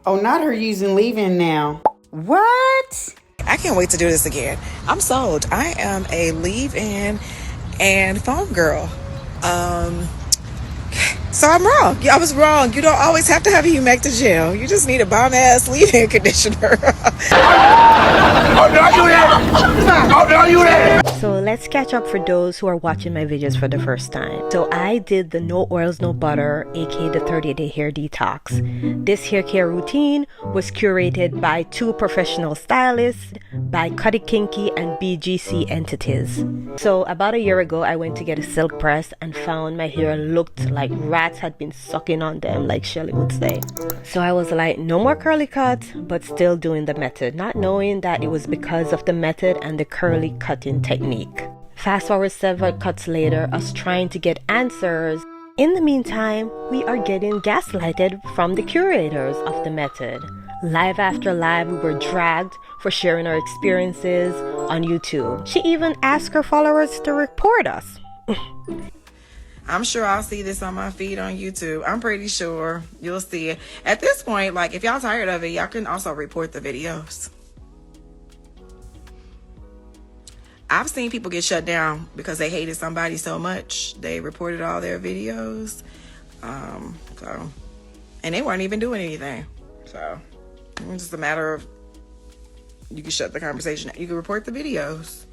Oh, not her using leave-in now. What? I can't wait to do this again. I'm sold. I am a leave-in and phone girl. So I'm wrong. Yeah, I was wrong. You don't always have to have a humectant gel. You just need a bomb-ass leave-in conditioner. So let's catch up for those who are watching my videos for the first time. So I did the no oils, no butter, aka the 30-day hair detox. This hair care routine was curated by 2 professional stylists, by Cuddy Kinky and BGC entities. So about a year ago, I went to get a silk press and found my hair looked like rats had been sucking on them, like Shelly would say. So I was like, no more curly cuts, but still doing the method, not knowing that it was because of the method and the curly cutting technique. Fast forward several cuts later, us trying to get answers. In the meantime, we are getting gaslighted from the curators of the method. Live after live, we were dragged for sharing our experiences on YouTube. She even asked her followers to report us. I'm sure I'll see this on my feed on YouTube. I'm pretty sure you'll see it. At this point, like, if y'all tired of it, y'all can also report the videos. I've seen people get shut down because they hated somebody so much they reported all their videos. And they weren't even doing anything. So it's just a matter of, you can shut the conversation. You can report the videos.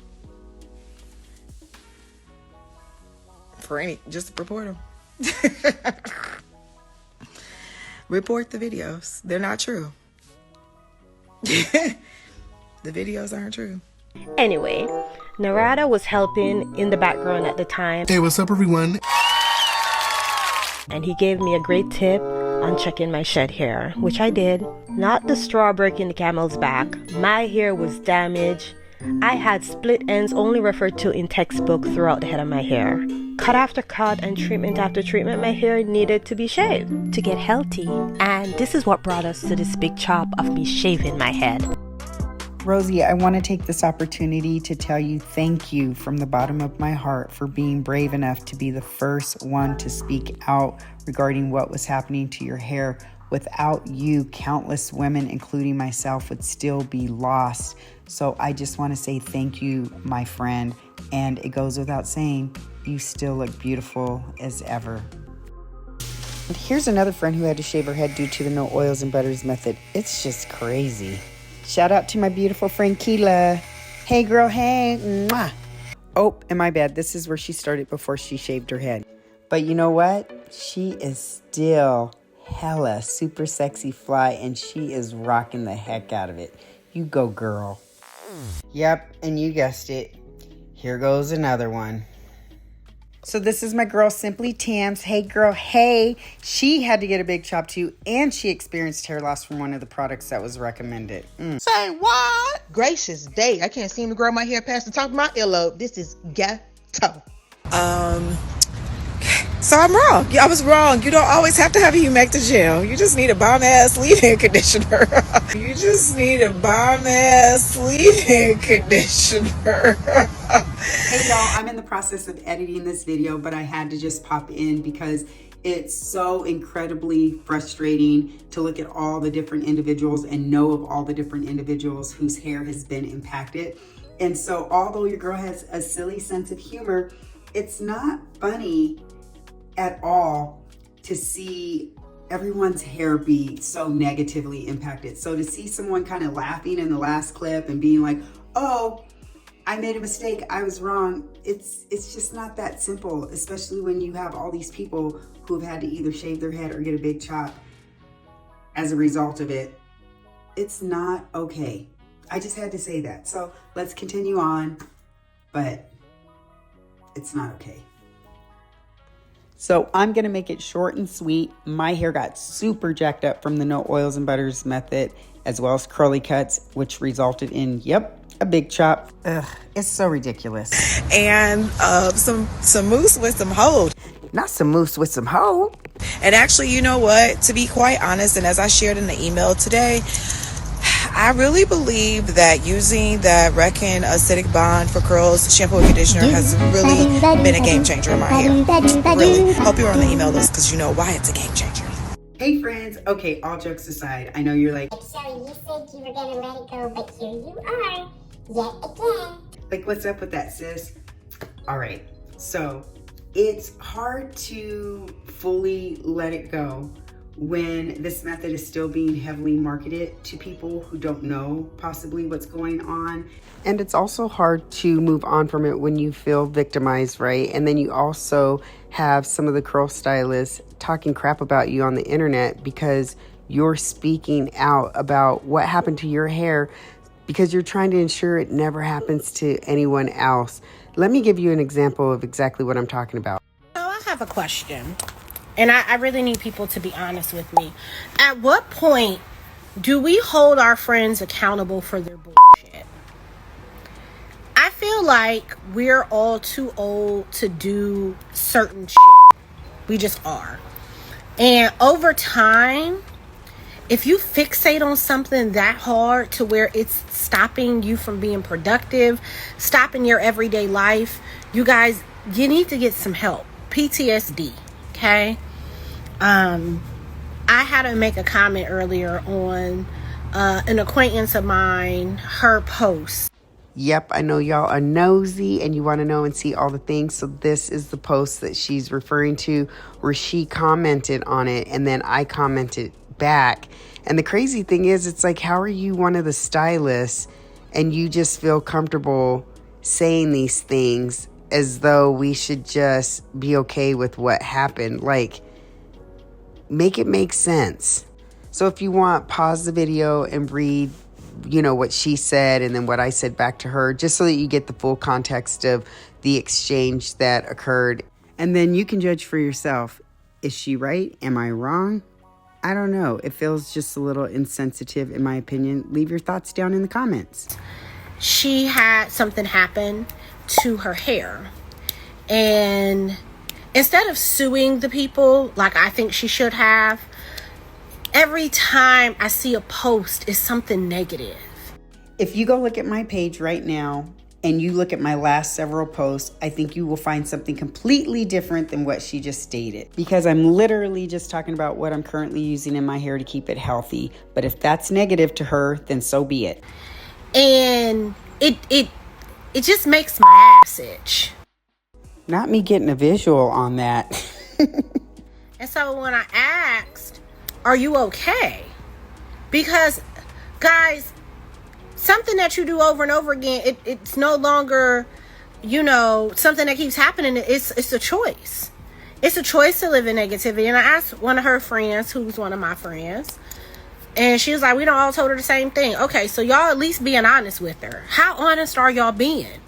Just report them. Report the videos. They're not true. The videos aren't true. Anyway, Narada was helping in the background at the time. Hey, what's up, everyone? And he gave me a great tip on checking my shed hair, which I did. Not the straw breaking the camel's back. My hair was damaged. I had split ends only referred to in textbook throughout the head of my hair. Cut after cut and treatment after treatment, my hair needed to be shaved to get healthy. And this is what brought us to this big chop of me shaving my head. Rosie, I want to take this opportunity to tell you thank you from the bottom of my heart for being brave enough to be the first one to speak out regarding what was happening to your hair. Without you, countless women, including myself, would still be lost. So I just want to say thank you, my friend. And it goes without saying, you still look beautiful as ever. And here's another friend who had to shave her head due to the no oils and butters method. It's just crazy. Shout out to my beautiful friend Keela. Hey girl, hey. Mwah. Oh, and my bad. This is where she started before she shaved her head. But you know what? She is still hella super sexy fly, and she is rocking the heck out of it. You go, girl. Yep, and you guessed it. Here goes another one. So this is my girl, Simply Tams. Hey, girl, hey. She had to get a big chop, too, and she experienced hair loss from one of the products that was recommended. Say what? Gracious day. I can't seem to grow my hair past the top of my earlobe. This is ghetto. So I'm wrong. Yeah, I was wrong. You don't always have to have a humectant gel. You just need a bomb-ass leave-in conditioner. You just need a bomb-ass leave-in conditioner. Hey y'all, I'm in the process of editing this video, but I had to just pop in because it's so incredibly frustrating to look at all the different individuals and know of all the different individuals whose hair has been impacted. And so although your girl has a silly sense of humor, it's not funny at all to see everyone's hair be so negatively impacted. So to see someone kind of laughing in the last clip and being like, oh, I made a mistake, I was wrong. It's just not that simple, especially when you have all these people who have had to either shave their head or get a big chop as a result of it. It's not okay. I just had to say that. So let's continue on, but it's not okay. So I'm gonna make it short and sweet. My hair got super jacked up from the no oils and butters method, as well as curly cuts, which resulted in, yep, a big chop. Ugh, it's so ridiculous. And some mousse with some hold. Not some mousse with some hold. And actually, you know what? To be quite honest, and as I shared in the email today, I really believe that using the Reckon Acidic Bond for Curls shampoo and conditioner has really been a game changer in my hair. Really. Hope you're on the email list because you know why it's a game changer. Hey friends, okay, all jokes aside, I know you're like, So you said you were gonna let it go, but here you are, yet again. like, what's up with that, sis? All right, so it's hard to fully let it go when this method is still being heavily marketed to people who don't know possibly what's going on. And it's also hard to move on from it when you feel victimized, right? And then you also have some of the curl stylists talking crap about you on the internet because you're speaking out about what happened to your hair because you're trying to ensure it never happens to anyone else. Let me give you an example of exactly what I'm talking about. So I have a question, and I really need people to be honest with me. At what point do we hold our friends accountable for their bullshit? I feel like we're all too old to do certain shit. We just are. And over time, if you fixate on something that hard to where it's stopping you from being productive, stopping your everyday life, you guys, you need to get some help. PTSD, okay? I had to make a comment earlier on an acquaintance of mine, her post. Yep, I know y'all are nosy and you want to know and see all the things. So this is the post that she's referring to where she commented on it and then I commented back. And the crazy thing is, it's like, how are you one of the stylists and you just feel comfortable saying these things as though we should just be okay with what happened? Like, make it make sense. So if you want, pause the video and read what she said and then what I said back to her, just so that you get the full context of the exchange that occurred. And then you can judge for yourself. Is she right? Am I wrong? I don't know. It feels just a little insensitive in my opinion. Leave your thoughts down in the comments. She had something happen to her hair. And instead of suing the people like I think she should have, every time I see a post, it's something negative. If you go look at my page right now and you look at my last several posts, I think you will find something completely different than what she just stated. Because I'm literally just talking about what I'm currently using in my hair to keep it healthy. But if that's negative to her, then so be it. And it just makes my ass itch. Not me getting a visual on that. And so when I asked, are you okay? Because, guys, something that you do over and over again, it's no longer, something that keeps happening. It's a choice. It's a choice to live in negativity. And I asked one of her friends, who's one of my friends, and she was like, we don't all told her the same thing. Okay, so y'all at least being honest with her. How honest are y'all being?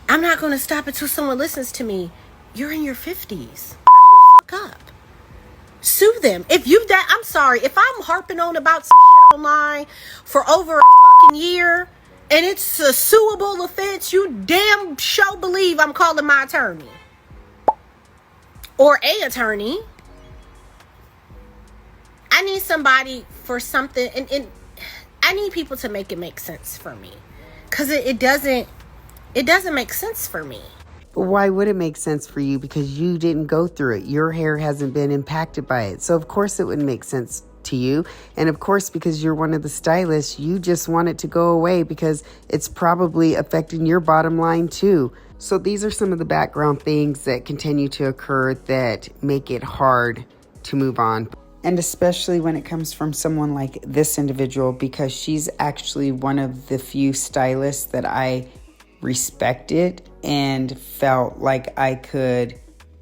I'm not going to stop until someone listens to me. You're in your 50s. Fuck up. Sue them. I'm sorry, if I'm harping on about some shit online for over a fucking year and it's a suable offense, you damn sure believe I'm calling my attorney or a attorney. I need somebody for something, and I need people to make it make sense for me, because it doesn't make sense for me. Why would it make sense for you? Because you didn't go through it. Your hair hasn't been impacted by it. So of course it wouldn't make sense to you. And of course, because you're one of the stylists, you just want it to go away because it's probably affecting your bottom line too. So these are some of the background things that continue to occur that make it hard to move on. And especially when it comes from someone like this individual, because she's actually one of the few stylists that I respected and felt like I could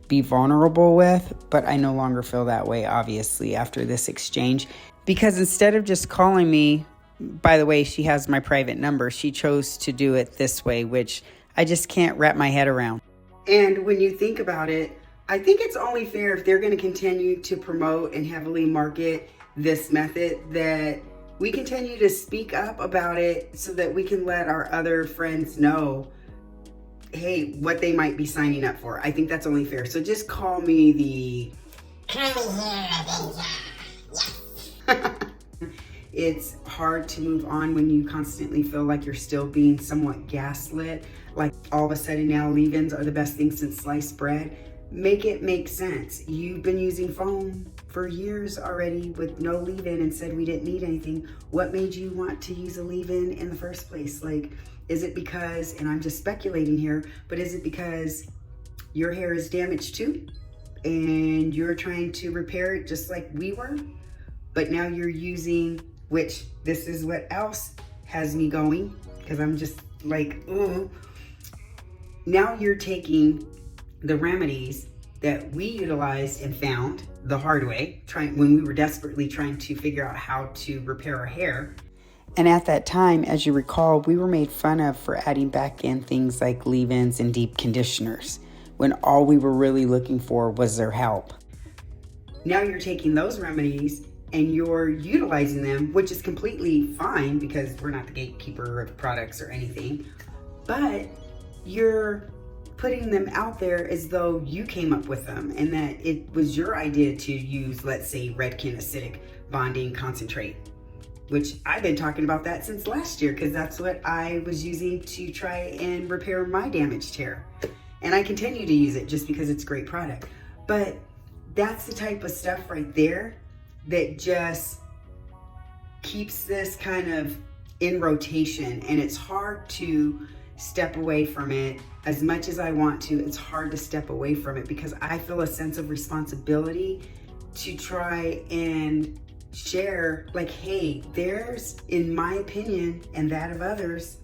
be vulnerable with, but I no longer feel that way, obviously, after this exchange. Because instead of just calling me, by the way, she has my private number, she chose to do it this way, which I just can't wrap my head around. And when you think about it, I think it's only fair if they're going to continue to promote and heavily market this method that we continue to speak up about it so that we can let our other friends know, hey, what they might be signing up for. I think that's only fair. So just call me the It's hard to move on when you constantly feel like you're still being somewhat gaslit. Like all of a sudden now leave-ins are the best thing since sliced bread. Make it make sense. You've been using foam for years already with no leave-in and said we didn't need anything. What made you want to use a leave-in in the first place? Like, is it because, and I'm just speculating here, but is it because your hair is damaged too? And you're trying to repair it just like we were? But now you're using, which this is what else has me going, because I'm just like, ooh. Now you're taking the remedies that we utilized and found the hard way, when we were desperately trying to figure out how to repair our hair. And at that time, as you recall, we were made fun of for adding back in things like leave-ins and deep conditioners, when all we were really looking for was their help. Now you're taking those remedies and you're utilizing them, which is completely fine because we're not the gatekeeper of products or anything, but you're putting them out there as though you came up with them and that it was your idea to use, let's say, Redken acidic bonding concentrate, which I've been talking about that since last year because that's what I was using to try and repair my damaged hair. And I continue to use it just because it's a great product. But that's the type of stuff right there that just keeps this kind of in rotation, and it's hard to step away from it. As much as I want to, it's hard to step away from it because I feel a sense of responsibility to try and share, like, hey, there's, in my opinion and that of others,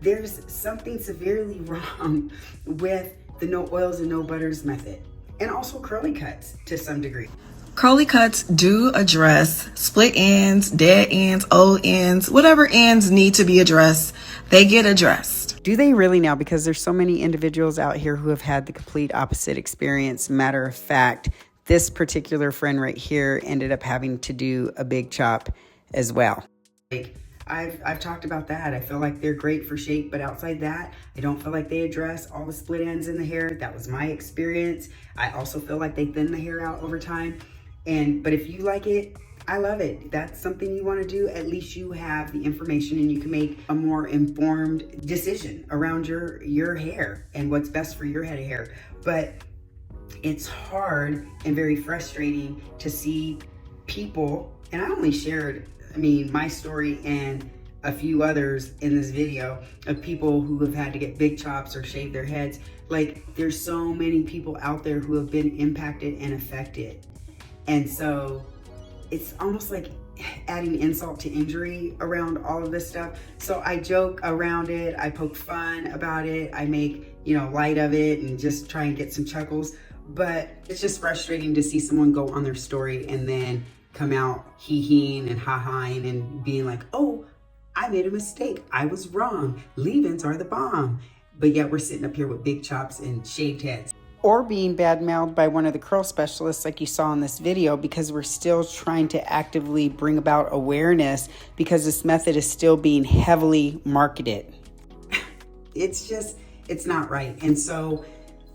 there's something severely wrong with the no oils and no butters method, and also curly cuts to some degree. Curly cuts do address split ends, dead ends, old ends, whatever ends need to be addressed, they get addressed. Do they really now? Because there's so many individuals out here who have had the complete opposite experience. Matter of fact, this particular friend right here ended up having to do a big chop as well. Like, I've talked about that. I feel like they're great for shape, but outside that, I don't feel like they address all the split ends in the hair. That was my experience. I also feel like they thin the hair out over time. But if you like it, I love it. That's something you want to do. At least you have the information and you can make a more informed decision around your hair and what's best for your head of hair. But it's hard and very frustrating to see people, and I only shared, my story and a few others in this video of people who have had to get big chops or shave their heads. Like, there's so many people out there who have been impacted and affected. And so it's almost like adding insult to injury around all of this stuff. So I joke around it, I poke fun about it, I make, light of it and just try and get some chuckles. But it's just frustrating to see someone go on their story and then come out hee-heeing and ha-haing and being like, oh, I made a mistake, I was wrong, leave-ins are the bomb. But yet we're sitting up here with big chops and shaved heads. Or being bad-mouthed by one of the curl specialists like you saw in this video, because we're still trying to actively bring about awareness because this method is still being heavily marketed. It's not right. And so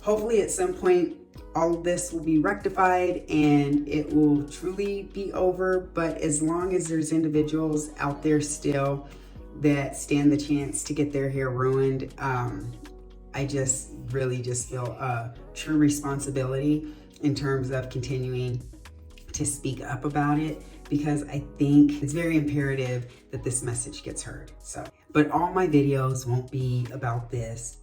hopefully at some point, all of this will be rectified and it will truly be over. But as long as there's individuals out there still that stand the chance to get their hair ruined, I just really feel a true responsibility in terms of continuing to speak up about it, because I think it's very imperative that this message gets heard. But all my videos won't be about this.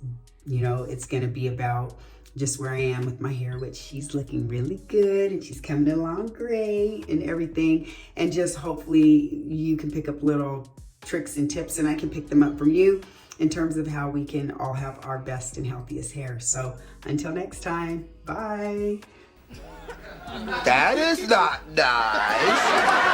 It's gonna be about just where I am with my hair, which she's looking really good and she's coming along great and everything. And just hopefully you can pick up little tricks and tips, and I can pick them up from you in terms of how we can all have our best and healthiest hair. So until next time, bye. That is not nice.